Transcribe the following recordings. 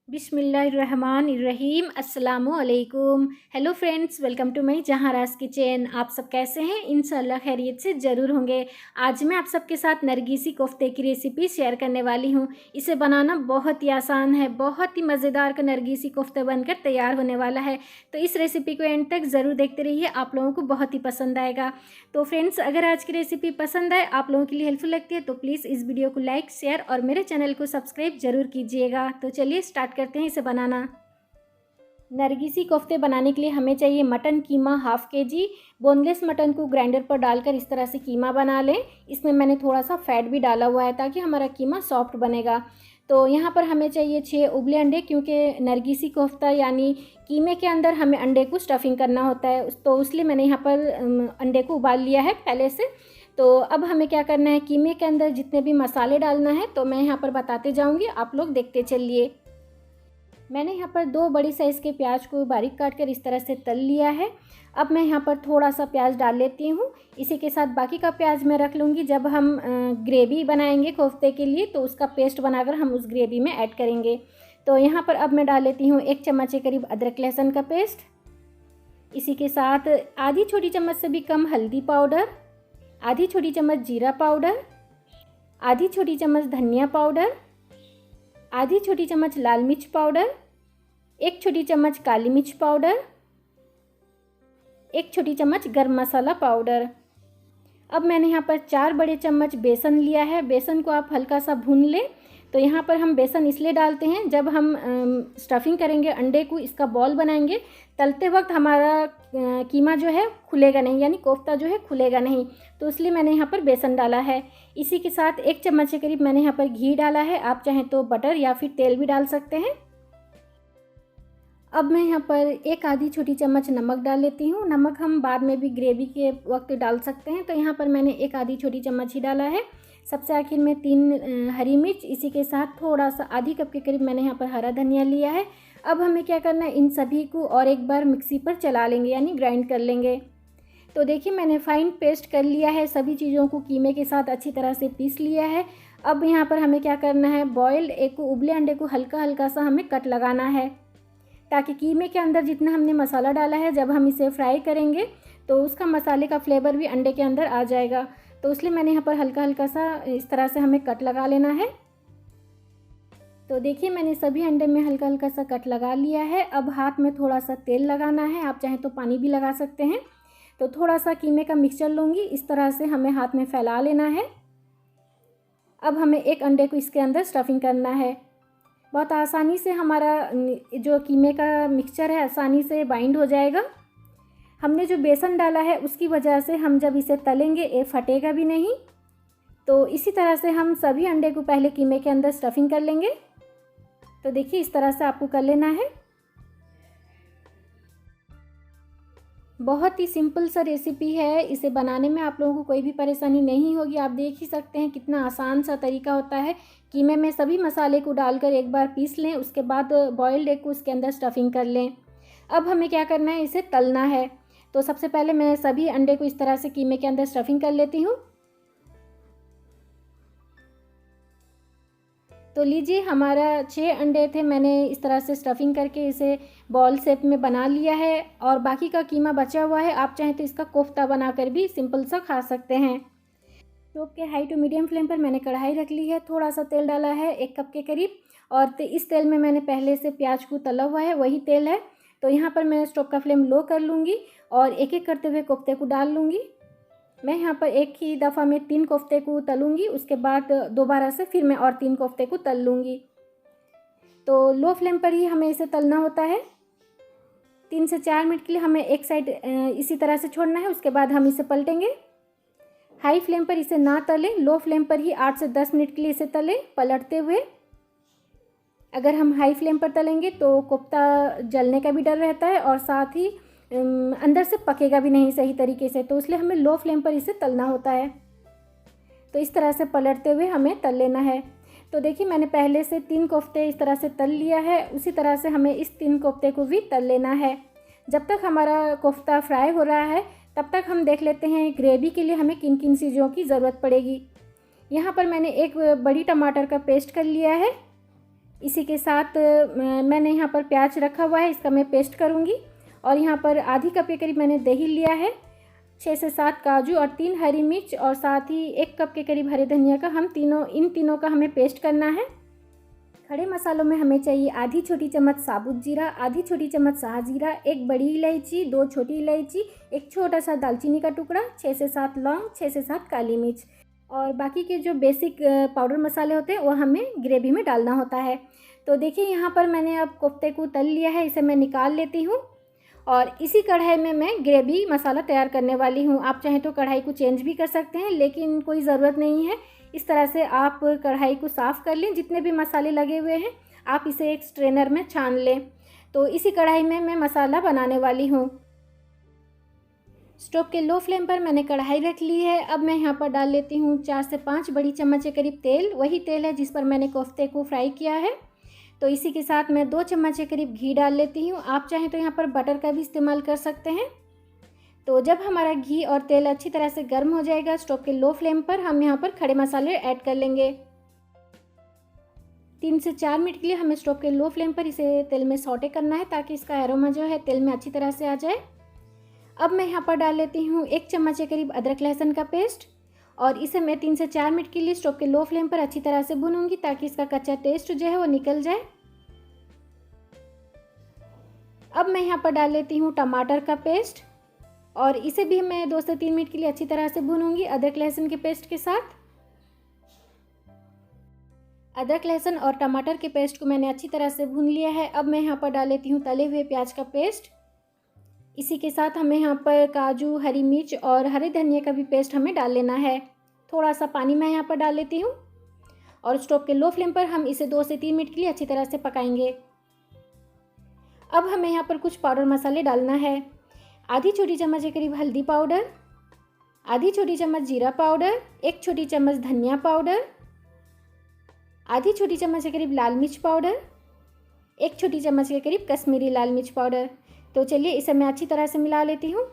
बिस्मिल्लाहिर्रहमानिर्रहीम अस्सलामुअलैकुम। Hello friends, welcome to my Jahanraj kitchen. आप सब कैसे हैं? इंशाल्लाह खैरियत से ज़रूर होंगे। आज मैं आप सबके साथ नरगिसी कोफ्ते की रेसिपी शेयर करने वाली हूं। इसे बनाना बहुत ही आसान है, बहुत ही मज़ेदार का नरगिसी कोफ्ता बनकर तैयार होने वाला है। तो इस रेसिपी को एंड तक ज़रूर देखते रहिए, आप लोगों को बहुत ही पसंद आएगा। तो फ्रेंड्स, अगर आज की रेसिपी पसंद आए, आप लोगों के लिए हेल्पफुल लगती है तो प्लीज़ इस वीडियो को लाइक, शेयर और मेरे चैनल को सब्सक्राइब ज़रूर कीजिएगा। तो चलिए स्टार्ट करते हैं इसे बनाना। नरगिसी कोफ्ते बनाने के लिए हमें चाहिए मटन कीमा हाफ़ के जी। बोनलेस मटन को ग्राइंडर पर डालकर इस तरह से कीमा बना लें। इसमें मैंने थोड़ा सा फैट भी डाला हुआ है ताकि हमारा कीमा सॉफ्ट बनेगा। तो यहाँ पर हमें चाहिए 6 उबले अंडे, क्योंकि नरगिसी कोफ्ता यानी कीमे के अंदर हमें अंडे को स्टफिंग करना होता है, तो इसलिए मैंने यहाँ पर अंडे को उबाल लिया है पहले से। तो अब हमें क्या करना है, कीमे के अंदर जितने भी मसाले डालना है तो मैं यहाँ पर बताते जाऊँगी, आप लोग देखते चलिए। मैंने यहाँ पर 2 बड़ी साइज़ के प्याज को बारीक काट कर इस तरह से तल लिया है। अब मैं यहाँ पर थोड़ा सा प्याज डाल लेती हूँ। इसी के साथ बाकी का प्याज मैं रख लूँगी, जब हम ग्रेवी बनाएंगे कोफ्ते के लिए तो उसका पेस्ट बनाकर हम उस ग्रेवी में ऐड करेंगे। तो यहाँ पर अब मैं डाल लेती हूँ 1 चम्मच के करीब अदरक लहसुन का पेस्ट। इसी के साथ आधी छोटी चम्मच से भी कम हल्दी पाउडर, आधी छोटी चम्मच जीरा पाउडर, आधी छोटी चम्मच धनिया पाउडर, आधी छोटी चम्मच लाल मिर्च पाउडर, 1 छोटी चम्मच काली मिर्च पाउडर, 1 छोटी चम्मच गरम मसाला पाउडर। अब मैंने यहाँ पर 4 बड़े चम्मच बेसन लिया है। बेसन को आप हल्का सा भून लें। तो यहाँ पर हम बेसन इसलिए डालते हैं, जब हम स्टफिंग करेंगे अंडे को, इसका बॉल बनाएंगे, तलते वक्त हमारा कीमा जो है खुलेगा नहीं, यानी कोफ्ता जो है खुलेगा नहीं, तो इसलिए मैंने यहाँ पर बेसन डाला है। इसी के साथ 1 चम्मच के करीब मैंने यहाँ पर घी डाला है। आप चाहें तो बटर या फिर तेल भी डाल सकते हैं। अब मैं यहाँ पर 1 आधी छोटी चम्मच नमक डाल लेती हूँ। नमक हम बाद में भी ग्रेवी के वक्त डाल सकते हैं, तो यहाँ पर मैंने 1 आधी छोटी चम्मच ही डाला है। सबसे आखिर में 3 हरी मिर्च, इसी के साथ थोड़ा सा आधी कप के करीब मैंने यहाँ पर हरा धनिया लिया है। अब हमें क्या करना है, इन सभी को और एक बार मिक्सी पर चला लेंगे, यानी ग्राइंड कर लेंगे। तो देखिए मैंने फाइन पेस्ट कर लिया है, सभी चीज़ों को कीमे के साथ अच्छी तरह से पीस लिया है। अब यहाँ पर हमें क्या करना है, बॉयल्ड एक उबले अंडे को हल्का हल्का सा हमें कट लगाना है, ताकि कीमे के अंदर जितना हमने मसाला डाला है, जब हम इसे फ्राई करेंगे तो उसका मसाले का फ्लेवर भी अंडे के अंदर आ जाएगा। तो इसलिए मैंने यहाँ पर हल्का हल्का सा इस तरह से हमें कट लगा लेना है। तो देखिए मैंने सभी अंडे में हल्का हल्का सा कट लगा लिया है। अब हाथ में थोड़ा सा तेल लगाना है, आप चाहें तो पानी भी लगा सकते हैं। तो थोड़ा सा कीमे का मिक्सचर लूँगी, इस तरह से हमें हाथ में फैला लेना है। अब हमें एक अंडे को इसके अंदर स्टफिंग करना है। बहुत आसानी से हमारा जो कीमे का मिक्सचर है आसानी से बाइंड हो जाएगा। हमने जो बेसन डाला है उसकी वजह से हम जब इसे तलेंगे ये फटेगा भी नहीं। तो इसी तरह से हम सभी अंडे को पहले कीमे के अंदर स्टफिंग कर लेंगे। तो देखिए इस तरह से आपको कर लेना है। बहुत ही सिंपल सा रेसिपी है, इसे बनाने में आप लोगों को कोई भी परेशानी नहीं होगी। आप देख ही सकते हैं कितना आसान सा तरीका होता है। कीमे में सभी मसाले को डालकर एक बार पीस लें, उसके बाद बॉयल्ड एग को उसके अंदर स्टफिंग कर लें। अब हमें क्या करना है, इसे तलना है। तो सबसे पहले मैं सभी अंडे को इस तरह से कीमे के अंदर स्टफिंग कर लेती हूँ। तो लीजिए हमारा 6 अंडे थे, मैंने इस तरह से स्टफिंग करके इसे बॉल शेप में बना लिया है और बाकी का कीमा बचा हुआ है। आप चाहें तो इसका कोफ्ता बनाकर भी सिंपल सा खा सकते हैं। स्टोव के हाई टू मीडियम फ्लेम पर मैंने कढ़ाई रख ली है, थोड़ा सा तेल डाला है 1 कप के करीब, और इस तेल में मैंने पहले से प्याज को तला हुआ है, वही तेल है। तो यहाँ पर मैं स्टोव का फ्लेम लो कर लूँगी और एक एक करते हुए कोफ्ते को डाल लूँगी। मैं यहाँ पर एक ही दफ़ा में 3 कोफ्ते को तलूँगी, उसके बाद दोबारा से फिर मैं और 3 कोफ्ते को तल लूँगी। तो लो फ्लेम पर ही हमें इसे तलना होता है। 3 से 4 मिनट के लिए हमें एक साइड इसी तरह से छोड़ना है, उसके बाद हम इसे पलटेंगे। हाई फ्लेम पर इसे ना तलें, लो फ्लेम पर ही 8 से 10 मिनट के लिए इसे तलें पलटते हुए। अगर हम हाई फ्लेम पर तलेंगे तो कोफ्ता जलने का भी डर रहता है और साथ ही अंदर से पकेगा भी नहीं सही तरीके से, तो इसलिए हमें लो फ्लेम पर इसे तलना होता है। तो इस तरह से पलटते हुए हमें तल लेना है। तो देखिए मैंने पहले से 3 कोफ्ते इस तरह से तल लिया है, उसी तरह से हमें इस 3 कोफ्ते को भी तल लेना है। जब तक हमारा कोफ्ता फ्राई हो रहा है तब तक हम देख लेते हैं ग्रेवी के लिए हमें किन किन चीज़ों की ज़रूरत पड़ेगी। यहाँ पर मैंने एक बड़ी टमाटर का पेस्ट कर लिया है, इसी के साथ मैंने यहाँ पर प्याज रखा हुआ है, इसका मैं पेस्ट करूँगी। और यहाँ पर आधी कप के करीब मैंने दही लिया है, 6 से 7 काजू और 3 हरी मिर्च और साथ ही 1 कप के करीब हरे धनिया का इन तीनों का हमें पेस्ट करना है। खड़े मसालों में हमें चाहिए आधी छोटी चम्मच साबुत जीरा, आधी छोटी चम्मच शाहजीरा, 1 बड़ी इलायची, 2 छोटी इलायची, 1 छोटा सा दालचीनी का टुकड़ा, 6 से 7 लौंग, 6 से 7 काली मिर्च। और बाकी के जो बेसिक पाउडर मसाले होते हैं वो हमें ग्रेवी में डालना होता है। तो देखिए यहाँ पर मैंने अब कोफ्ते को तल लिया है, इसे मैं निकाल लेती हूँ। और इसी कढ़ाई में मैं ग्रेवी मसाला तैयार करने वाली हूँ। आप चाहें तो कढ़ाई को चेंज भी कर सकते हैं, लेकिन कोई ज़रूरत नहीं है। इस तरह से आप कढ़ाई को साफ़ कर लें, जितने भी मसाले लगे हुए हैं आप इसे एक स्ट्रेनर में छान लें। तो इसी कढ़ाई में मैं मसाला बनाने वाली हूँ। स्टोव के लो फ्लेम पर मैंने कढ़ाई रख ली है। अब मैं यहाँ पर डाल लेती हूँ 4 से 5 बड़ी चम्मच के करीब तेल। वही तेल है जिस पर मैंने कोफ्ते को फ्राई किया है। तो इसी के साथ मैं 2 चम्मच के करीब घी डाल लेती हूँ। आप चाहें तो यहाँ पर बटर का भी इस्तेमाल कर सकते हैं। तो जब हमारा घी और तेल अच्छी तरह से गर्म हो जाएगा, स्टोव के लो फ्लेम पर हम यहाँ पर खड़े मसाले ऐड कर लेंगे। 3 से 4 मिनट के लिए हमें स्टोव के लो फ्लेम पर इसे तेल में सौटे करना है, ताकि इसका एरोमा जो है तेल में अच्छी तरह से आ जाए। अब मैं यहाँ पर डाल लेती हूँ 1 चम्मच के करीब अदरक लहसुन का पेस्ट, और इसे मैं 3 से 4 मिनट के लिए स्टोव के लो फ्लेम पर अच्छी तरह से भूनूंगी, ताकि इसका कच्चा टेस्ट जो है वो निकल जाए। अब मैं यहाँ पर डाल लेती हूँ टमाटर का पेस्ट, और इसे भी मैं 2 से 3 मिनट के लिए अच्छी तरह से भूनूंगी अदरक लहसुन के पेस्ट के साथ। अदरक लहसुन और टमाटर के पेस्ट को मैंने अच्छी तरह से भून लिया है। अब मैं यहाँ पर डाल लेती हूँ तले हुए प्याज का पेस्ट। इसी के साथ हमें यहाँ पर काजू, हरी मिर्च और हरे धनिया का भी पेस्ट हमें डाल लेना है। थोड़ा सा पानी मैं यहाँ पर डाल लेती हूँ, और स्टोव के लो फ्लेम पर हम इसे 2 से 3 मिनट के लिए अच्छी तरह से पकाएंगे। अब हमें यहाँ पर कुछ पाउडर मसाले डालना है। आधी छोटी चम्मच के करीब हल्दी पाउडर, आधी छोटी चम्मच जीरा पाउडर, 1 छोटी चम्मच धनिया पाउडर, आधी छोटी चम्मच के करीब लाल मिर्च पाउडर, 1 छोटी चम्मच के करीब कश्मीरी लाल मिर्च पाउडर। तो चलिए इसे मैं अच्छी तरह से मिला लेती हूँ।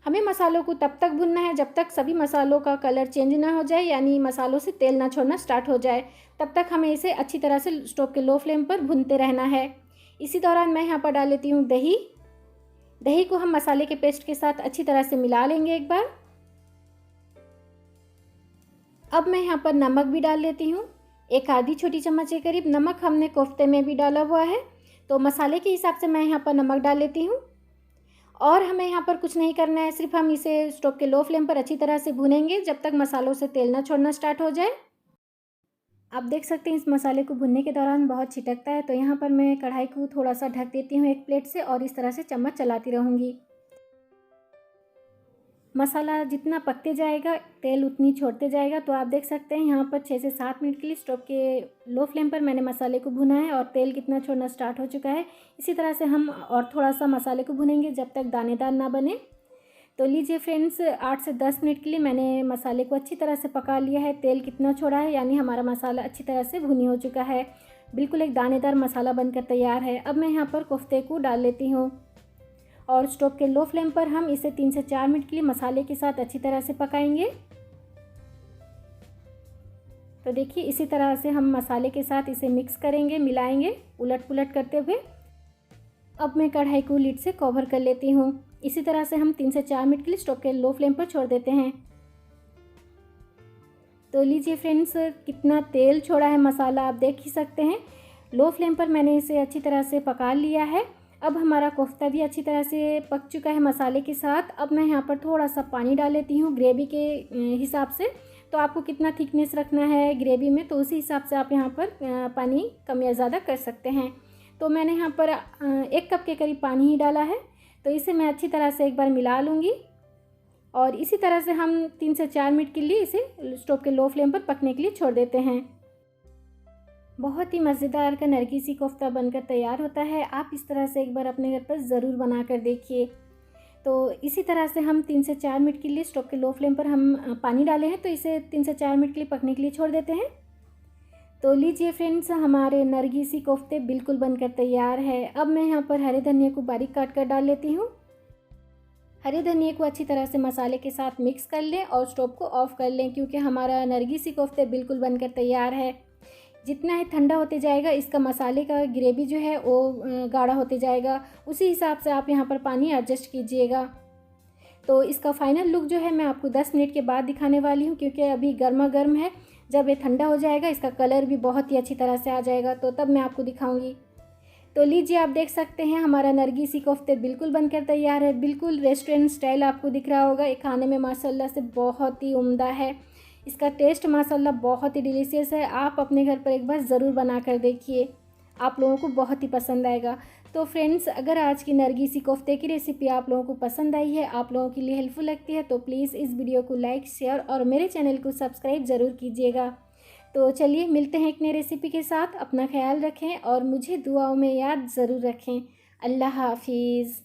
हमें मसालों को तब तक भूनना है जब तक सभी मसालों का कलर चेंज ना हो जाए, यानी मसालों से तेल ना छोड़ना स्टार्ट हो जाए। तब तक हमें इसे अच्छी तरह से स्टोव के लो फ्लेम पर भूनते रहना है। इसी दौरान मैं यहाँ पर डाल लेती हूँ दही। दही को हम मसाले के पेस्ट के साथ अच्छी तरह से मिला लेंगे एक बार। अब मैं यहाँ पर नमक भी डाल लेती हूँ। 1 आधी छोटी चम्मच के करीब नमक हमने कोफ्ते में भी डाला हुआ है, तो मसाले के हिसाब से मैं यहाँ पर नमक डाल लेती हूँ। और हमें यहाँ पर कुछ नहीं करना है, सिर्फ हम इसे स्टोव के लो फ्लेम पर अच्छी तरह से भूनेंगे जब तक मसालों से तेल ना छोड़ना स्टार्ट हो जाए। आप देख सकते हैं इस मसाले को भुनने के दौरान बहुत छिटकता है, तो यहाँ पर मैं कढ़ाई को थोड़ा सा ढक देती हूँ एक प्लेट से, और इस तरह से चम्मच चलाती रहूँगी। मसाला जितना पकते जाएगा तेल उतनी छोड़ते जाएगा। तो आप देख सकते हैं यहाँ पर 6 से 7 मिनट के लिए स्टोव के लो फ्लेम पर मैंने मसाले को भुना है, और तेल कितना छोड़ना स्टार्ट हो चुका है। इसी तरह से हम और थोड़ा सा मसाले को भुनेंगे जब तक दानेदार ना बने। तो लीजिए फ्रेंड्स, 8 से 10 मिनट के लिए मैंने मसाले को अच्छी तरह से पका लिया है। तेल कितना छोड़ा है, यानी हमारा मसाला अच्छी तरह से भुनी हो चुका है। बिल्कुल एक दानेदार मसाला बनकर तैयार है। अब मैं यहाँ पर कोफ्ते को डाल लेती हूँ, और स्टोव के लो फ्लेम पर हम इसे 3 से 4 मिनट के लिए मसाले के साथ अच्छी तरह से पकाएंगे। तो देखिए इसी तरह से हम मसाले के साथ इसे मिक्स करेंगे, मिलाएंगे उलट पुलट करते हुए। अब मैं कढ़ाई को लिड से कवर कर लेती हूँ। इसी तरह से हम 3 से 4 मिनट के लिए स्टोव के लो फ्लेम पर छोड़ देते हैं। तो लीजिए फ्रेंड्स, कितना तेल छोड़ा है मसाला आप देख ही सकते हैं। लो फ्लेम पर मैंने इसे अच्छी तरह से पका लिया है। अब हमारा कोफ्ता भी अच्छी तरह से पक चुका है मसाले के साथ। अब मैं यहाँ पर थोड़ा सा पानी डाल लेती हूँ ग्रेवी के हिसाब से। तो आपको कितना थिकनेस रखना है ग्रेवी में, तो उसी हिसाब से आप यहाँ पर पानी कम या ज़्यादा कर सकते हैं। तो मैंने यहाँ पर 1 कप के करीब पानी ही डाला है। तो इसे मैं अच्छी तरह से एक बार मिला लूँगी, और इसी तरह से हम 3 से 4 मिनट के लिए इसे स्टोव के लो फ्लेम पर पकने के लिए छोड़ देते हैं। बहुत ही मज़ेदार का नरगिसी कोफ्ता बनकर तैयार होता है। आप इस तरह से एक बार अपने घर पर ज़रूर बना कर देखिए। तो इसी तरह से हम 3 से 4 मिनट के लिए स्टोव के लो फ्लेम पर हम पानी डाले हैं, तो इसे 3 से 4 मिनट के लिए पकने के लिए छोड़ देते हैं। तो लीजिए फ्रेंड्स, हमारे नरगिसी कोफ्ते बिल्कुल बनकर तैयार है। अब मैं यहाँ पर हरे धनिया को बारीक काट कर डाल लेती हूँ। हरे धनिया को अच्छी तरह से मसाले के साथ मिक्स कर लें और स्टोव को ऑफ़ कर लें, क्योंकि हमारा नरगिसी कोफ्ते बिल्कुल बनकर तैयार है। जितना ही ठंडा होते जाएगा इसका मसाले का ग्रेवी जो है वो गाढ़ा होते जाएगा। उसी हिसाब से आप यहाँ पर पानी एडजस्ट कीजिएगा। तो इसका फाइनल लुक जो है मैं आपको 10 मिनट के बाद दिखाने वाली हूँ, क्योंकि अभी गर्मा गर्म है। जब ये ठंडा हो जाएगा इसका कलर भी बहुत ही अच्छी तरह से आ जाएगा, तो तब मैं आपको दिखाऊंगी। तो लीजिए, आप देख सकते हैं हमारा नरगिसी कोफ्ते बिल्कुल बनकर तैयार है। बिल्कुल रेस्टोरेंट स्टाइल आपको दिख रहा होगा। ये खाने में माशाल्लाह से बहुत ही उम्दा है। इसका टेस्ट माशाल्लाह बहुत ही डिलीशियस है। आप अपने घर पर एक बार ज़रूर बना कर देखिए, आप लोगों को बहुत ही पसंद आएगा। तो फ्रेंड्स, अगर आज की नरगिसी कोफ्ते की रेसिपी आप लोगों को पसंद आई है, आप लोगों के लिए हेल्पफुल लगती है, तो प्लीज़ इस वीडियो को लाइक, शेयर और मेरे चैनल को सब्सक्राइब ज़रूर कीजिएगा। तो चलिए मिलते हैं एक नई रेसिपी के साथ। अपना ख्याल रखें और मुझे दुआओं में याद ज़रूर रखें। अल्लाह हाफिज़।